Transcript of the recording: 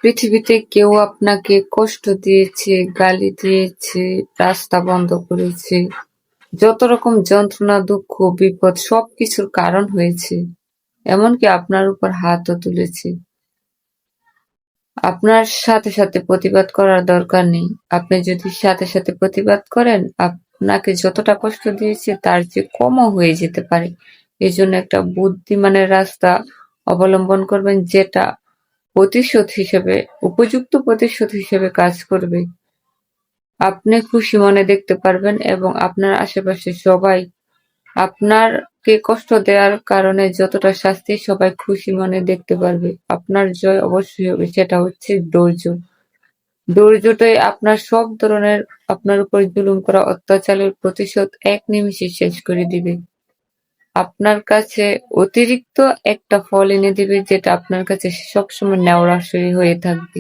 পৃথিবীতে কেউ আপনাকে কষ্ট দিয়েছে, গালি দিয়েছে, রাস্তা বন্ধ করেছে, যত রকম যন্ত্রণা, দুঃখ, বিপদ সবকিছুর কারণ হয়েছে। এমনকি আপনার উপর হাতও তুলেছে। আপনার সাথে সাথে প্রতিবাদ করার দরকার নেই। আপনি যদি সাথে সাথে প্রতিবাদ করেন, আপনাকে যতটা কষ্ট দিয়েছে তার চেয়ে কমও হয়ে যেতে পারে। এজন্য একটা বুদ্ধিমানের রাস্তা অবলম্বন করবেন, যেটা প্রতিশোধ হিসেবে, উপযুক্ত প্রতিশোধ হিসেবে কাজ করবে। আপনি খুশি মনে দেখতে পারবেন এবং আপনার আশেপাশে সবাই আপনাকে কষ্ট দেওয়ার কারণে যতটা শাস্তি সবাই খুশি মনে দেখতে পারবে। আপনার জয় অবশ্যই হবে, সেটা হচ্ছে ধৈর্য। ধৈর্যটাই আপনার সব ধরনের আপনার উপর জুলুম করা অত্যাচারের প্রতিশোধ এক নিমিষে শেষ করে দিবে। আপনার কাছে অতিরিক্ত একটা ফল এনে দিবে, যেটা আপনার কাছে সবসময় নেওয়ার আশায় হয়ে থাকবে।